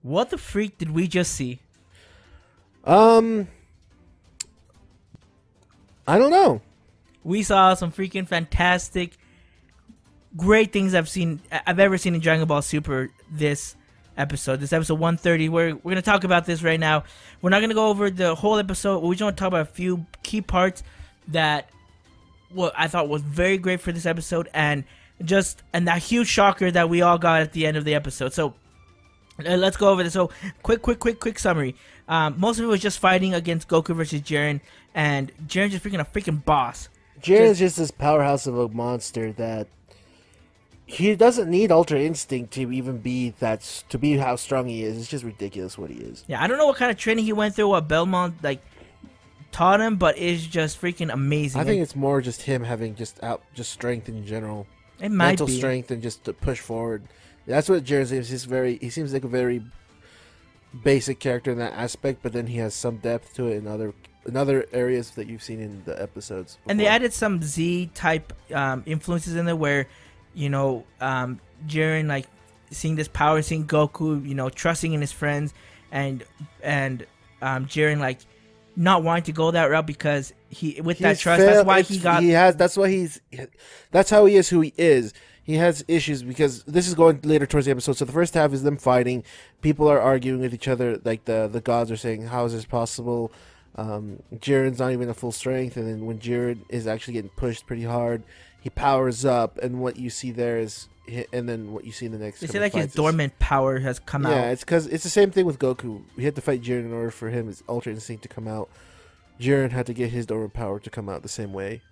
What the freak did we just see? I don't know. We saw some freaking fantastic, great things I've ever seen in Dragon Ball Super this episode. This episode 130. We're gonna talk about this right now. We're not gonna go over the whole episode. We just want to talk about a few key parts that I thought was very great for this episode, and that huge shocker that we all got at the end of the episode. So let's go over this. So quick summary. Most of it was just fighting against Goku versus Jiren, and Jiren's just a freaking boss. Jiren's just this powerhouse of a monster that he doesn't need Ultra Instinct to even be how strong he is. It's just ridiculous what he is. Yeah, I don't know what kind of training he went through, what Belmont taught him, but it's just freaking amazing. I think it's more just him having just strength in general. It might mental be strength and just to push forward. That's what Jiren is. He seems like a very basic character in that aspect, but then he has some depth to it in other areas that you've seen in the episodes before. And they added some Z type influences in there where, Jiren seeing this power, seeing Goku, trusting in his friends, and Jiren not wanting to go that route because that trust, that's why that's how he is who he is. He has issues because this is going later towards the episode. So the first half is them fighting. People are arguing with each other. Like the gods are saying, "How is this possible?" Jiren's not even at full strength, and then when Jiren is actually getting pushed pretty hard, he powers up, and what you see there is, and then what you see in the next. They say his dormant power has come out. Yeah, it's because it's the same thing with Goku. We had to fight Jiren in order for his Ultra Instinct to come out. Jiren had to get his dormant power to come out the same way.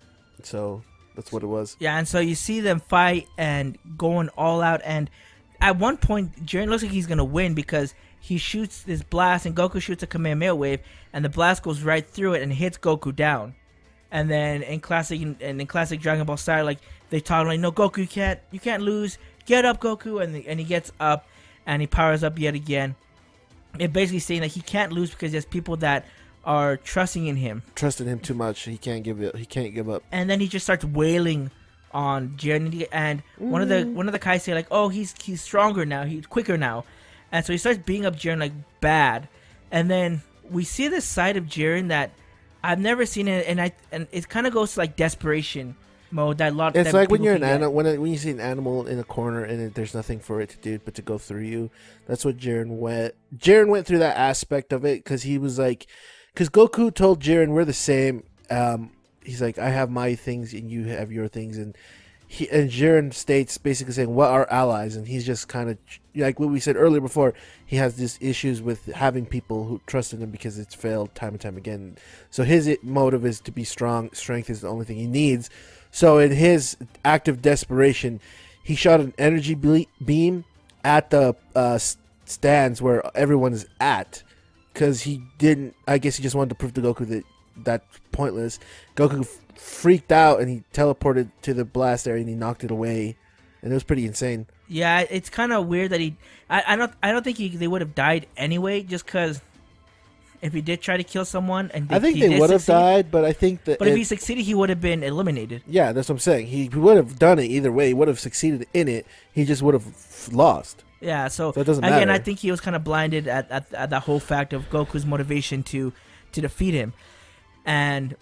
So that's what it was. Yeah, and so you see them fight and going all out, and at one point, Jiren looks like he's gonna win because he shoots this blast, and Goku shoots a Kamehameha wave, and the blast goes right through it and hits Goku down. And then in classic Dragon Ball style, they taught him, no, Goku, you can't lose. Get up, Goku, and he gets up, and he powers up yet again. It basically saying that he can't lose because there's people that are trusting in him Too much. He can't give up. And then he just starts wailing on Jiren, and one of the guys say oh, he's stronger now, he's quicker now, and so he starts beating up Jiren bad. And then we see this side of Jiren that I've never seen it, and it kind of goes to desperation mode. It's like when you're an animal, when you see an animal in a corner and there's nothing for it to do but to go through you. That's what Jiren went. Jiren went through that aspect of it because he was because Goku told Jiren, we're the same. He's like, I have my things and you have your things, and Jiren states basically saying, what are allies? And he's just kind of like what we said earlier before. He has these issues with having people who trust in him because it's failed time and time again. So his motive is to be strong. Strength is the only thing he needs. So in his act of desperation, he shot an energy beam at the stands where everyone is at, because I guess he just wanted to prove to Goku that that's pointless. Goku freaked out and he teleported to the blast area and he knocked it away, and it was pretty insane. Yeah, it's kind of weird that I don't think they would have died anyway, just because if he did try to kill someone I think they would have died, but I think that. But if he succeeded, he would have been eliminated. Yeah, that's what I'm saying. He would have done it either way. He would have succeeded in it. He just would have lost. Yeah, so it doesn't again, matter. I think he was kind of blinded at that whole fact of Goku's motivation to defeat him, and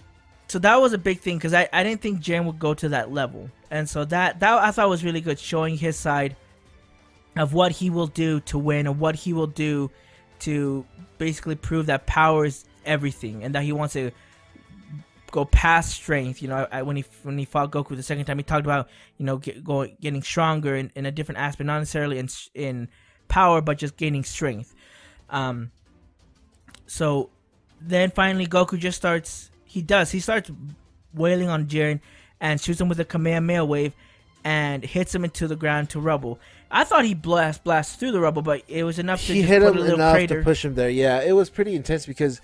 so that was a big thing because I didn't think Jiren would go to that level, and so that I thought was really good, showing his side of what he will do to win and what he will do to basically prove that power is everything and that he wants to go past strength. When he fought Goku the second time, he talked about getting stronger in a different aspect, not necessarily in power, but just gaining strength. So then finally Goku just starts wailing on Jiren and shoots him with a Kamehameha wave and hits him into the ground to rubble. I thought he blast through the rubble, but it was enough to he just hit put him a little enough crater. to push him there. Yeah, it was pretty intense because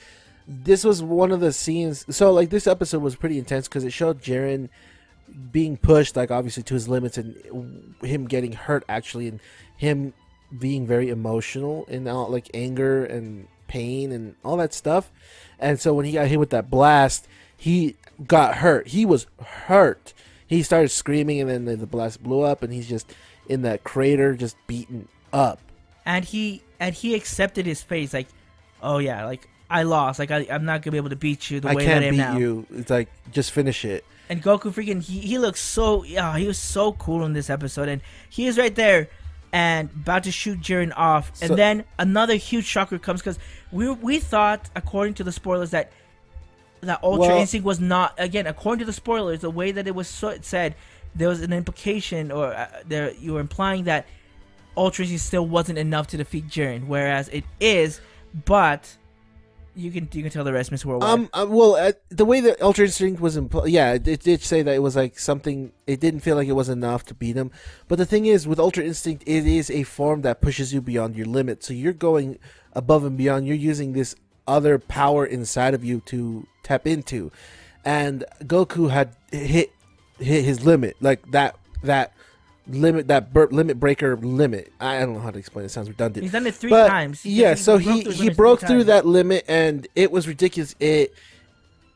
this was one of the scenes. So this episode was pretty intense because it showed Jiren being pushed obviously to his limits, and him getting hurt actually, and him being very emotional and anger and pain and all that stuff. And so when he got hit with that blast, he got hurt. He was hurt. He started screaming, and then the blast blew up, and he's just in that crater, just beaten up. And he he accepted his fate. Like, oh yeah, like I lost. Like I'm not gonna be able to beat you the I way can't that I am beat now. you. It's like just finish it. And Goku freaking he looks so he was so cool in this episode, and he is right there and about to shoot Jiren off, and then another huge shocker comes because we thought, according to the spoilers, that Ultra Instinct was not, again, according to the spoilers, the way that it was said, there was an implication, or there you were implying that Ultra Instinct still wasn't enough to defeat Jiren, whereas it is, but you can tell the rest, Mr. Worldwide. The way that Ultra Instinct was it did say that it was like something. It didn't feel like it was enough to beat him. But the thing is, with Ultra Instinct, it is a form that pushes you beyond your limit. So you're going above and beyond. You're using this other power inside of you to tap into, and Goku had hit his limit, like that limit, limit breaker limit. I don't know how to explain it. It sounds redundant. He's done it three times. So he broke through that limit, and it was ridiculous. It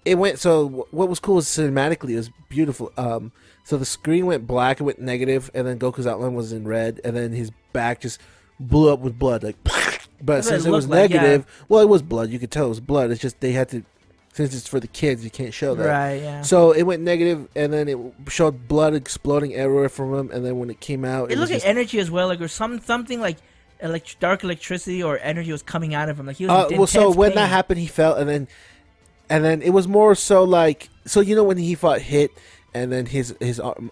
went, so what was cool is cinematically it was beautiful. So the screen went black, it went negative, and then Goku's outline was in red, and then his back just blew up with blood, like. But since it was negative, well, it was blood. You could tell it was blood. It's just they had to, since it's for the kids, you can't show that. Right, yeah. So it went negative, and then it showed blood exploding everywhere from him, and then when it came out... It looked like energy as well, like, or something like dark electricity or energy was coming out of him. Like he was in intense when pain. that happened, he fell, and then it was more so like... So, you know when he fought Hit, and then his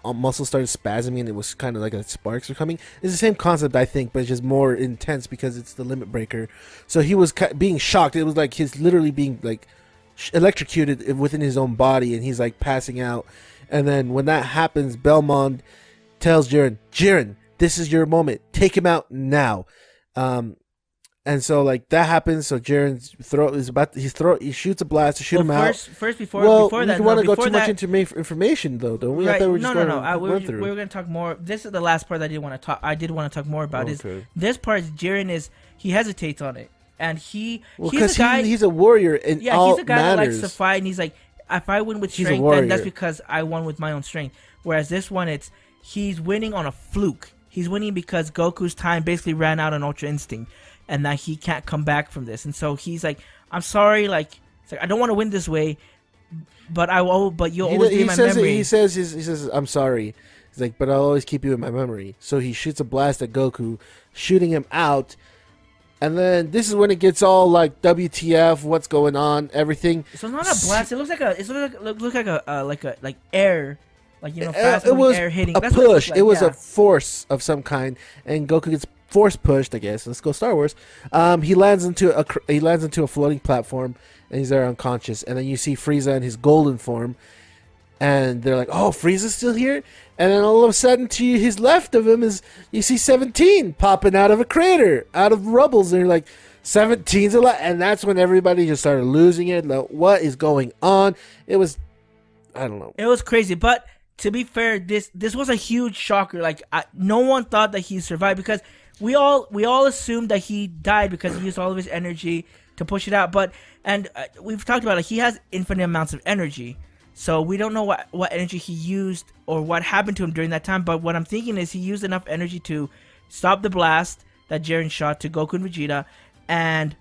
muscles started spasming, and it was kind of like sparks were coming. It's the same concept, I think, but it's just more intense because it's the limit breaker. So he was being shocked. It was like he's literally being like electrocuted within his own body, and he's like passing out. And then when that happens, Belmond tells Jiren, this is your moment. Take him out now. And so like that happens. So Jiren's he shoots a blast to shoot him out. First before that, we want to go too much into information though, don't we? Right. I thought we were no. We were through. going to talk more. This is the last part that I did want to talk more about. Okay. Is this part? Jiren he hesitates on it, and he's a guy. He's a warrior in all he's a guy manners. that likes to fight, and he's like, if I win with strength, then that's because I won with my own strength. Whereas this one, he's winning on a fluke. He's winning because Goku's time basically ran out on Ultra Instinct, and that he can't come back from this. And so he's like, I'm sorry, like I don't want to win this way, but you'll always be in my memory. He says, I'm sorry. He's like, but I'll always keep you in my memory. So he shoots a blast at Goku, shooting him out. And then this is when it gets all like WTF, what's going on, everything. So it's not a blast. It looks like air. Like, fast moving air hitting. That's push. It was a force of some kind, and Goku gets force pushed. I guess let's go Star Wars. He lands into a floating platform, and he's there unconscious. And then you see Frieza in his golden form, and they're like, "Oh, Frieza's still here." And then all of a sudden, to his left of him you see 17 popping out of a crater, out of rubbles, and you're like, 17's a lot. And that's when everybody just started losing it. Like, what is going on? It was, I don't know. It was crazy, but. To be fair, this was a huge shocker. Like no one thought that he survived because we all assumed that he died because he used all of his energy to push it out. But we've talked about he has infinite amounts of energy, so we don't know what energy he used or what happened to him during that time. But what I'm thinking is he used enough energy to stop the blast that Jiren shot to Goku and Vegeta, and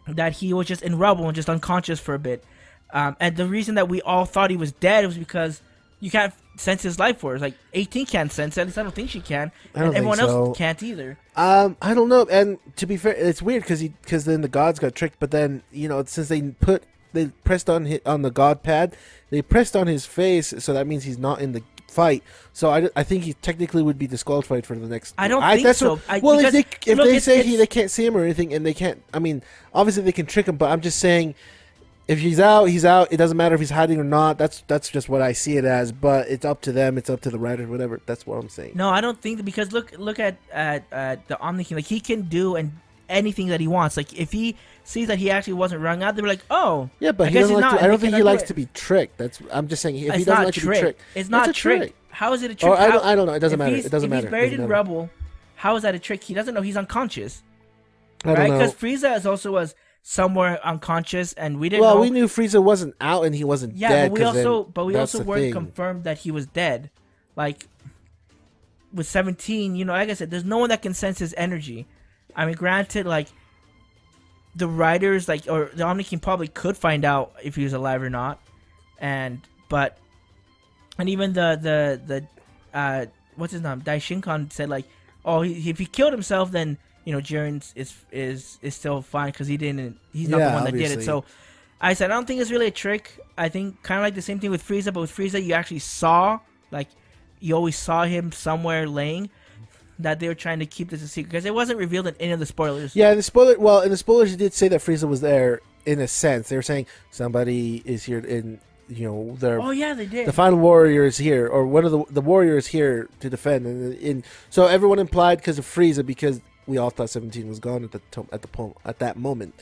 that he was just in rubble and just unconscious for a bit. And the reason that we all thought he was dead was because you can't sense his life force. Like 18 can't sense it. At least I don't think she can. And everyone else can't either. I don't know. And to be fair, it's weird because then the gods got tricked. But then since they pressed on the god pad, they pressed on his face, so that means he's not in the fight. So I think he technically would be disqualified for the next. I don't think so. If they can't see him or anything, and they can't. I mean, obviously they can trick him, but I'm just saying. If he's out, he's out. It doesn't matter if he's hiding or not. That's just what I see it as. But it's up to them. It's up to the writers, whatever. That's what I'm saying. No, I don't think that, because look at the Omni King. Like, he can do anything that he wants. Like, if he sees that he actually wasn't rung out, they're like, oh, yeah, but he doesn't like. I don't think he likes to be tricked. I'm just saying if he doesn't like to be tricked, it's not trick. How is it a trick? I don't know. It doesn't matter. It doesn't matter. If he's buried in rubble, how is that a trick? He doesn't know he's unconscious, right? Because Frieza was somewhere unconscious, and we didn't know. Well, we knew Frieza wasn't out and he wasn't dead. But we also weren't confirmed that he was dead. Like with 17, like I said, there's no one that can sense his energy. I mean, granted, like the writers, like, or the Omni King probably could find out if he was alive or not, and even the what's his name, Dai Shinkan said like, oh, if he killed himself, then Jiren is still fine because he's not the one that did it. So I said I don't think it's really a trick. I think kind of like the same thing with Frieza, but with Frieza you actually saw, like, you always saw him somewhere laying. That they were trying to keep this a secret because it wasn't revealed in any of the spoilers. Yeah, in the spoilers, it did say that Frieza was there in a sense. They were saying somebody is here in, oh yeah, they did. The final warrior is here, or one of the warriors here to defend, and so everyone implied because of Frieza, because we all thought 17 was gone at that moment.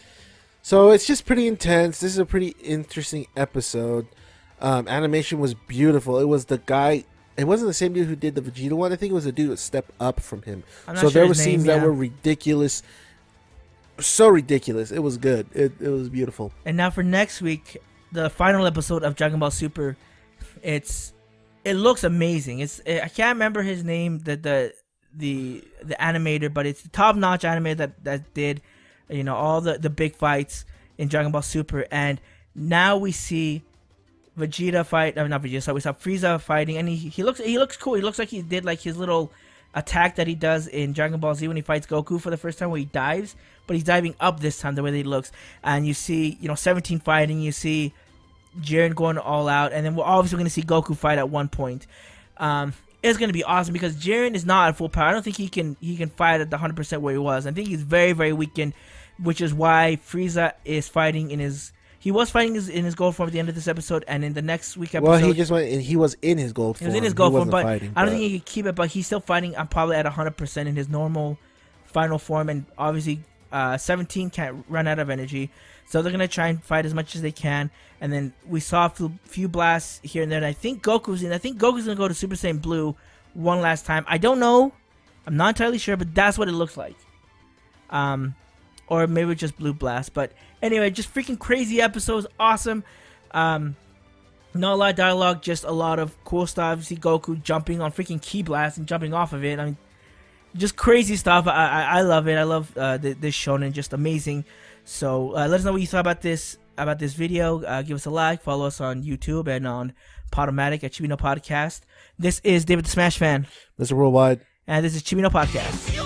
So it's just pretty intense. This is a pretty interesting episode. Animation was beautiful. It was the guy. It wasn't the same dude who did the Vegeta one. I think it was a dude that stepped up from him. So there were scenes that were ridiculous. So ridiculous. It was good. It was beautiful. And now for next week, the final episode of Dragon Ball Super. It looks amazing. I can't remember his name, the animator, but it's the top-notch animator that did all the big fights in Dragon Ball Super. And now we see Vegeta fight, not Vegeta, so we saw Frieza fighting, and he looks cool. He looks like he did like his little attack that he does in Dragon Ball Z when he fights Goku for the first time, where he dives, but he's diving up this time the way that he looks. And you see 17 fighting, you see Jiren going all out, and then we're obviously going to see Goku fight at one point. It's going to be awesome because Jiren is not at full power. I don't think he can fight at the 100% where he was. I think he's very, very weakened, which is why Frieza is fighting in his. He was fighting in his gold form at the end of this episode, and in the next week episode... Well, he just went... He was in his gold form. He was in his gold form, but I don't think he could keep it, but he's still fighting. I'm probably at 100% in his normal final form, and obviously 17 can't run out of energy, so they're going to try and fight as much as they can. And then we saw a few blasts here and there, and I think Goku's going to go to Super Saiyan Blue one last time. I don't know. I'm not entirely sure, but that's what it looks like. Or maybe just Blue Blast. But anyway, just freaking crazy episodes. Awesome. Not a lot of dialogue, just a lot of cool stuff. You see Goku jumping on freaking Ki Blast and jumping off of it. I mean, just crazy stuff. I love it. I love this shonen. Just amazing. So let us know what you thought about this video. Give us a like. Follow us on YouTube and on Podomatic at Chibino Podcast. This is David the Smash Fan. Mr. Worldwide. And this is Chibino Podcast.